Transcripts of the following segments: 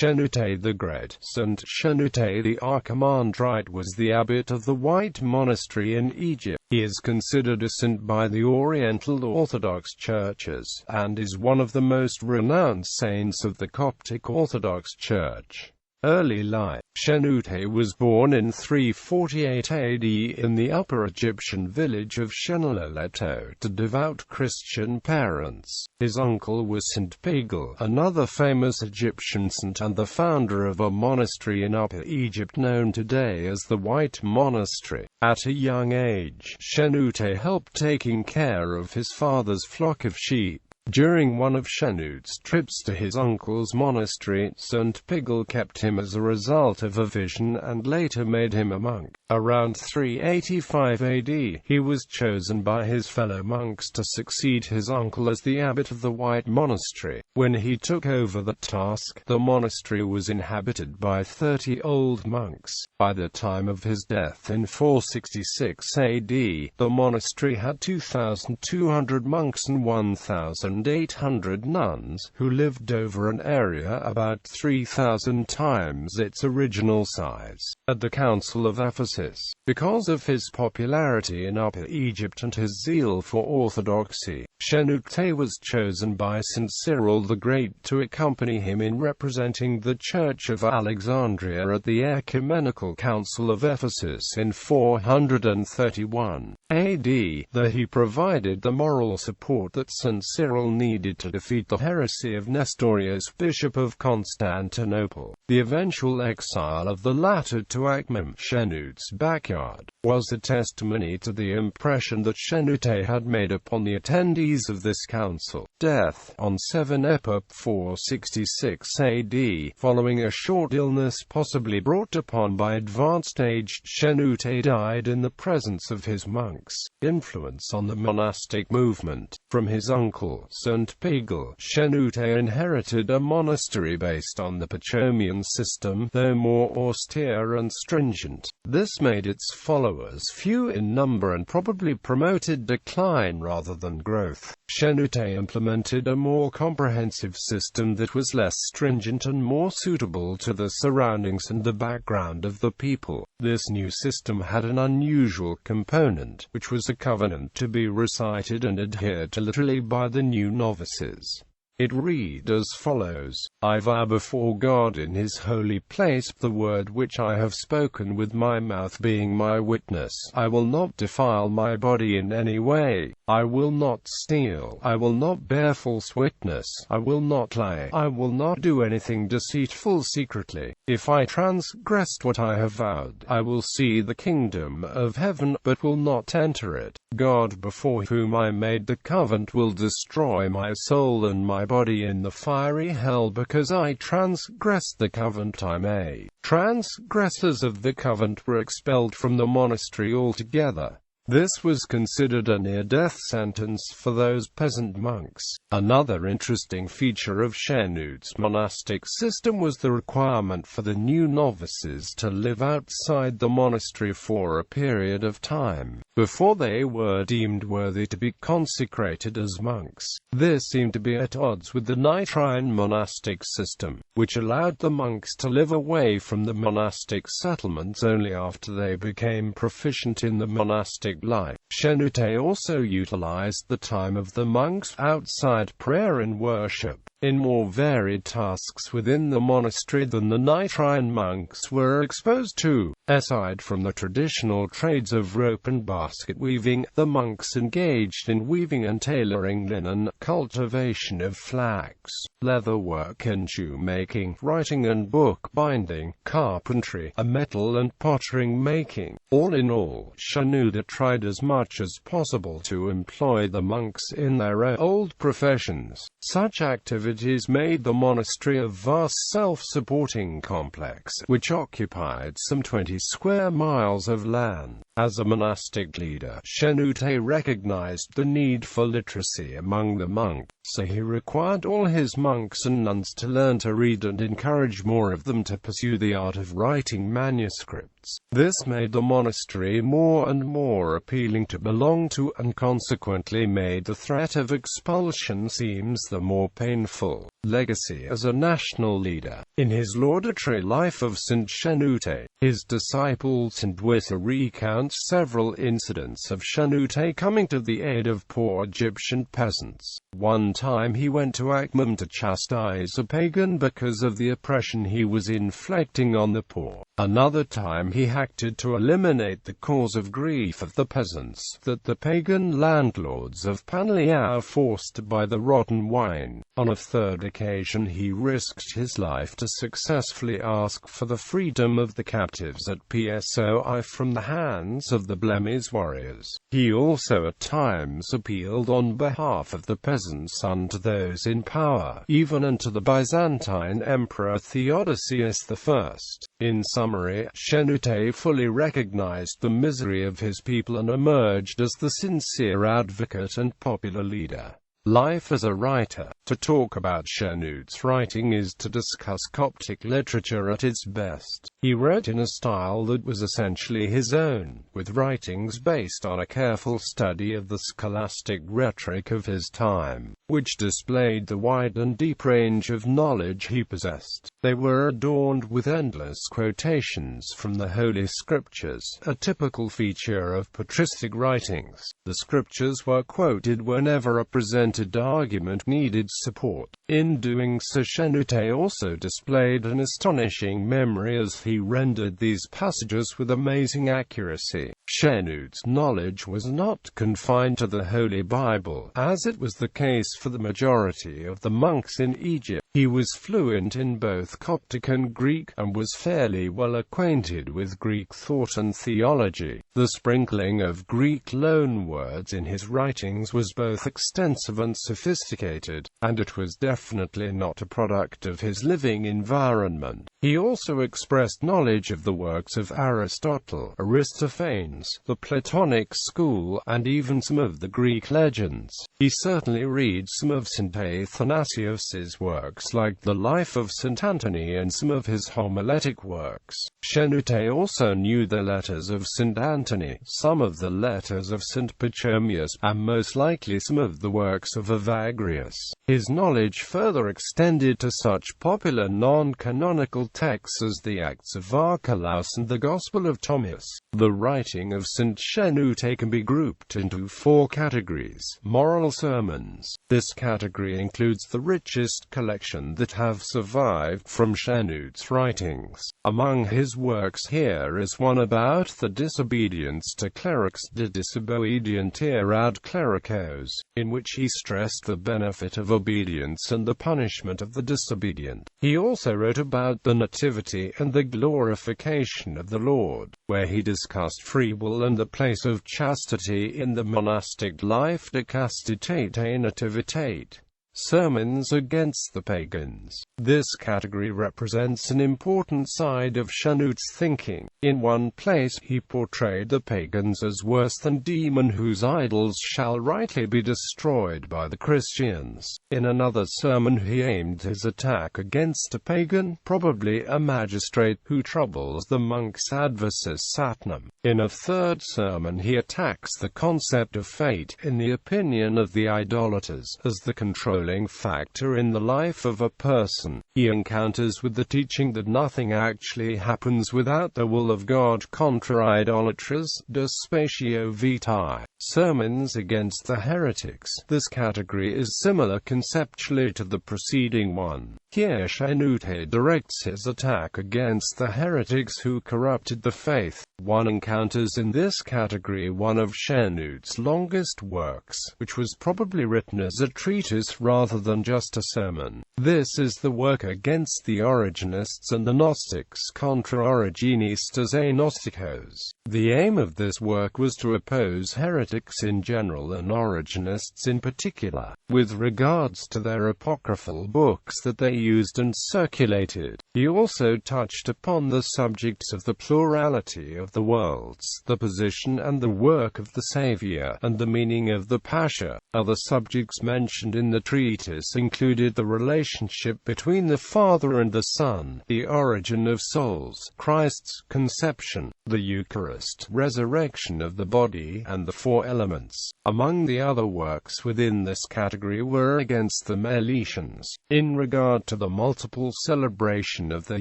Shenoute the Great. Saint Shenoute the Archimandrite was the abbot of the White Monastery in Egypt. He is considered a saint by the Oriental Orthodox Churches, and is one of the most renowned saints of the Coptic Orthodox Church. Early life. Shenoute was born in 348 AD in the Upper Egyptian village of Shenoute to devout Christian parents. His uncle was Saint Pegel, another famous Egyptian saint and the founder of a monastery in Upper Egypt known today as the White Monastery. At a young age, Shenoute helped taking care of his father's flock of sheep. During one of Shenoute's trips to his uncle's monastery, Saint Pegel kept him as a result of a vision and later made him a monk. Around 385 AD, he was chosen by his fellow monks to succeed his uncle as the abbot of the White Monastery. When he took over the task, the monastery was inhabited by 30 old monks. By the time of his death in 466 AD, the monastery had 2,200 monks and 1,800 nuns, who lived over an area about 3,000 times its original size. At the Council of Ephesus, because of his popularity in Upper Egypt and his zeal for orthodoxy, Shenoute was chosen by St. Cyril the Great to accompany him in representing the Church of Alexandria at the Ecumenical Council of Ephesus in 431 AD. Though he provided the moral support that St. Cyril needed to defeat the heresy of Nestorius, Bishop of Constantinople, the eventual exile of the latter to Akhmim, Shenoute's backyard, was a testimony to the impression that Shenoute had made upon the attendees of this council. Death. On 7 Epip 466 AD, following a short illness possibly brought upon by advanced age, Shenoute died in the presence of his monks. Influence on the monastic movement. From his uncle, Saint Pegel, Shenoute inherited a monastery based on the Pachomian system, though more austere and stringent. This made its followers few in number and probably promoted decline rather than growth. Shenoute implemented a more comprehensive system that was less stringent and more suitable to the surroundings and the background of the people. This new system had an unusual component, which was a covenant to be recited and adhered to literally by the new novices. It read as follows: I vow before God in his holy place, the word which I have spoken with my mouth being my witness, I will not defile my body in any way, I will not steal, I will not bear false witness, I will not lie, I will not do anything deceitful secretly. If I transgressed what I have vowed, I will see the kingdom of heaven, but will not enter it. God before whom I made the covenant will destroy my soul and my body in the fiery hell because I transgressed the covenant I made. Transgressors of the covenant were expelled from the monastery altogether. This was considered a near-death sentence for those peasant monks. Another interesting feature of Shenoute's monastic system was the requirement for the new novices to live outside the monastery for a period of time, before they were deemed worthy to be consecrated as monks. This seemed to be at odds with the Nitrian monastic system, which allowed the monks to live away from the monastic settlements only after they became proficient in the monastic life. Shenoute also utilized the time of the monks outside prayer and worship in more varied tasks within the monastery than the Nitrian monks were exposed to. Aside from the traditional trades of rope and basket weaving, the monks engaged in weaving and tailoring linen, cultivation of flax, leatherwork and shoemaking, writing and book binding, carpentry, metal and pottering making. All in all, Shenoute tried as much as possible to employ the monks in their old professions. Such activities made the monastery a vast self-supporting complex, which occupied some 20 square miles of land. As a monastic leader, Shenoute recognized the need for literacy among the monks, so he required all his monks and nuns to learn to read and encouraged more of them to pursue the art of writing manuscripts. This made the monastery more and more appealing to belong to, and consequently made the threat of expulsion seems the more painful. powerful legacy as a national leader. In his laudatory life of Saint Shenoute, his disciple Saint Wissa recounts several incidents of Shenoute coming to the aid of poor Egyptian peasants. One time he went to Akhmim to chastise a pagan because of the oppression he was inflicting on the poor. Another time he acted to eliminate the cause of grief of the peasants that the pagan landlords of Panliao forced by the rotten wine. On a third occasion he risked his life to successfully ask for the freedom of the captives at Psoi from the hands of the Blemmyes warriors. He also at times appealed on behalf of the peasants unto those in power, even unto the Byzantine Emperor Theodosius I. In summary, Shenoute fully recognized the misery of his people and emerged as the sincere advocate and popular leader. Life as a writer. To talk about Shenoute's writing is to discuss Coptic literature at its best. He wrote in a style that was essentially his own, with writings based on a careful study of the scholastic rhetoric of his time, which displayed the wide and deep range of knowledge he possessed. They were adorned with endless quotations from the Holy Scriptures, a typical feature of patristic writings. The Scriptures were quoted whenever a presented argument needed support. In doing so, Shenoute also displayed an astonishing memory as he rendered these passages with amazing accuracy. Shenoute's knowledge was not confined to the Holy Bible, as it was the case for the majority of the monks in Egypt. He was fluent in both Coptic and Greek, and was fairly well acquainted with Greek thought and theology. The sprinkling of Greek loanwords in his writings was both extensive and sophisticated, and it was definitely not a product of his living environment. He also expressed knowledge of the works of Aristotle, Aristophanes, the Platonic school, and even some of the Greek legends. He certainly read some of St. Athanasius's works like the Life of St. Anthony and some of his homiletic works. Shenoute also knew the letters of St. Anthony, some of the letters of St. Pachomius, and most likely some of the works of Evagrius. His knowledge further extended to such popular non-canonical texts as the Acts of Archelaus and the Gospel of Thomas. The writing of St. Shenoute can be grouped into 4 categories. Moral sermons. This category includes the richest collection that have survived from Shenoute's writings. Among his works here is one about the disobedience to clerics, De Disobedientia ad Clericos, in which he stressed the benefit of obedience and the punishment of the disobedient. He also wrote about the Nativity and the glorification of the Lord, where he discussed free will and the place of chastity in the monastic life, De Castitate Nativitate. Sermons against the pagans. This category represents an important side of Shenoute's thinking. In one place he portrayed the pagans as worse than demons whose idols shall rightly be destroyed by the Christians. In another sermon he aimed his attack against a pagan, probably a magistrate, who troubles the monks' adversus Satnam. In a third sermon he attacks the concept of fate, in the opinion of the idolaters, as the controlling factor in the life of a person. He encounters with the teaching that nothing actually happens without the will of God, contra idolatras, de spatio vitae. Sermons against the heretics. This category is similar conceptually to the preceding one. Here Shenoute directs his attack against the heretics who corrupted the faith. One encounters in this category one of Shenoute's longest works, which was probably written as a treatise rather than just a sermon. This is the work against the Origenists and the Gnostics, Contra Origenistas et Gnosticos. The aim of this work was to oppose heretics in general and Origenists in particular, with regards to their apocryphal books that they used and circulated. He also touched upon the subjects of the plurality of the worlds, the position and the work of the Savior, and the meaning of the Pascha. Other subjects mentioned in the treatise included the relationship between the Father and the Son, the origin of souls, Christ's conception, the Eucharist, resurrection of the body, and the four elements. Among the other works within this category were Against the Meletians, in regard to the multiple celebration of the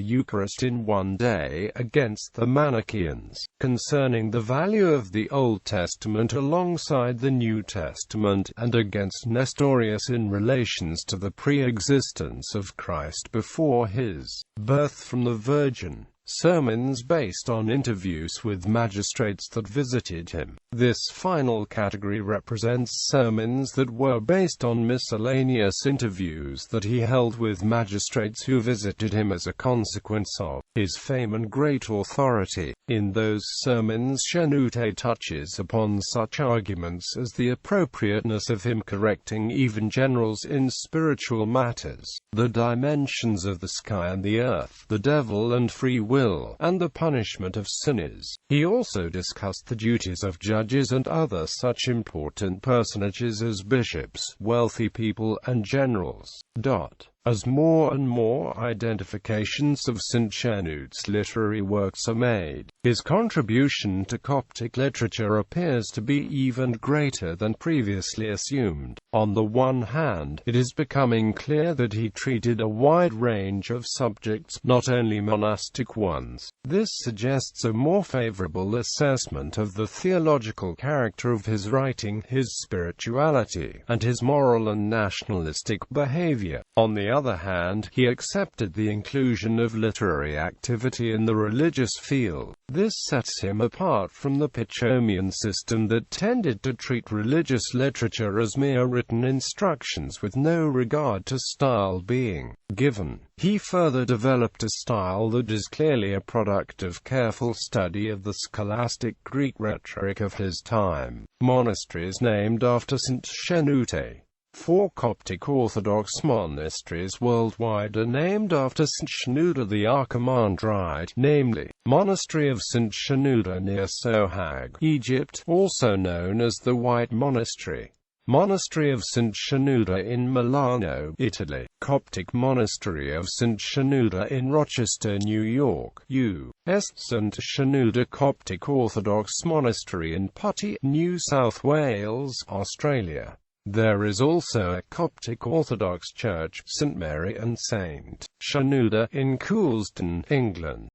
Eucharist in one day, Against the Manichaeans, concerning the value of the Old Testament alongside the New Testament, and Against Nestorius in relations to the pre-existence of Christ before his birth from the Virgin. Sermons based on interviews with magistrates that visited him. This final category represents sermons that were based on miscellaneous interviews that he held with magistrates who visited him as a consequence of his fame and great authority. In those sermons, Shenoute touches upon such arguments as the appropriateness of him correcting even generals in spiritual matters, the dimensions of the sky and the earth, the devil and free will, and the punishment of sinners. He also discussed the duties of judges and other such important personages as bishops, wealthy people, and generals. As more and more identifications of St. Shenoute's literary works are made, his contribution to Coptic literature appears to be even greater than previously assumed. On the one hand, it is becoming clear that he treated a wide range of subjects, not only monastic ones. This suggests a more favorable assessment of the theological character of his writing, his spirituality, and his moral and nationalistic behavior. On the other hand, he accepted the inclusion of literary activity in the religious field. This sets him apart from the Pichomian system that tended to treat religious literature as mere written instructions with no regard to style being given. He further developed a style that is clearly a product of careful study of the scholastic Greek rhetoric of his time. Monasteries named after St. Shenoute. 4 Coptic Orthodox monasteries worldwide are named after St. Shenoute the Archimandrite, namely, Monastery of St. Shenoute near Sohag, Egypt, also known as the White Monastery. Monastery of St. Shenoute in Milano, Italy. Coptic Monastery of St. Shenoute in Rochester, New York, U.S. St. Shenoute Coptic Orthodox Monastery in Putty, New South Wales, Australia. There is also a Coptic Orthodox Church, St. Mary and St. Shenoute, in Coulsdon, England.